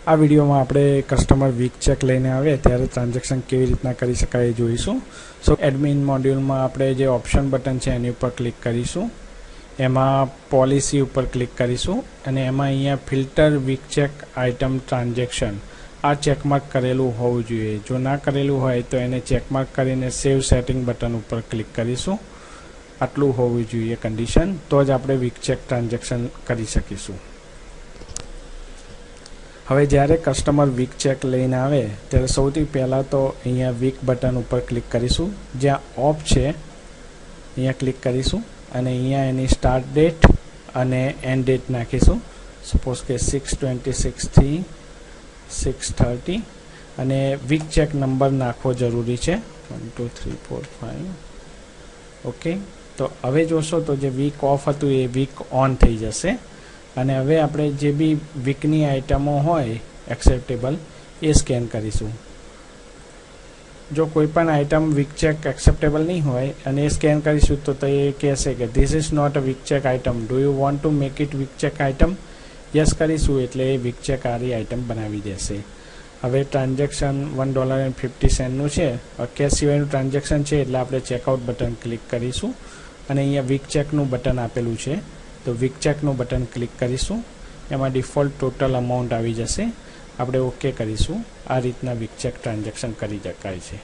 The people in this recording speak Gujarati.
આ વિડીયોમાં આપણે કસ્ટમર વીક ચેક લઈને આવે ત્યારે ટ્રાન્ઝેક્શન કેવી રીતના કરી શકાય એ જોઈશું. સો એડમિન મોડ્યુલમાં આપણે જે ઓપ્શન બટન છે એની ઉપર ક્લિક કરીશું. એમાં પોલિસી ઉપર ક્લિક કરીશું અને એમાં અહીંયા filter weak check item transaction આ ચેકમાર્ક કરેલું હોવું જોઈએ. જો ના કરેલું હોય તો એને ચેકમાર્ક કરીને સેવ સેટિંગ બટન ઉપર ક્લિક કરીશું. આટલું હોવું જોઈએ કન્ડિશન, તો જ આપણે વીક ચેક ટ્રાન્ઝેક્શન કરી શકીશું. હવે જ્યારે કસ્ટમર વીક ચેક લઈને આવે ત્યારે સૌથી પહેલાં તો અહીંયા વીક બટન ઉપર ક્લિક કરીશું. જ્યાં ઓફ છે અહીંયા ક્લિક કરીશું અને અહીંયા એની સ્ટાર્ટ ડેટ અને એન્ડ ડેટ નાખીશું. સપોઝ કે 6/26 થી 6/30 અને વીક ચેક નંબર નાખવો જરૂરી છે 1 2 3 4 5. ઓકે, તો હવે જોશો તો જે વીક ઓફ હતું એ વીક ઓન થઈ જશે અને હવે આપણે જે બી વીકની આઇટમો હોય એક્સેપ્ટેબલ એ સ્કેન કરીશું. જો કોઈ પણ આઇટમ વીક ચેક એક્સેપ્ટેબલ નહીં હોય અને એ સ્કેન કરીશું તો એ કહેશે કે this is not a weak check item, do you want to make it weak check item? Yes કરીશું એટલે એ વીક ચેક આરી આઇટમ બનાવી દેશે. હવે ટ્રાન્ઝેક્શન $1.50 છે, કેશ સિવાયનું ટ્રાન્ઝેક્શન છે એટલે આપણે ચેકઆઉટ બટન ક્લિક કરીશું અને અહીંયા વીક ચેકનું બટન આપેલું છે તો વીક ચેકનું બટન ક્લિક કરીશું. એમાં ડિફોલ્ટ ટોટલ અમાઉન્ટ આવી જશે. આપણે ઓકે કરીશું. આ રીતના વીક ચેક ટ્રાન્ઝેક્શન કરી શકાય છે.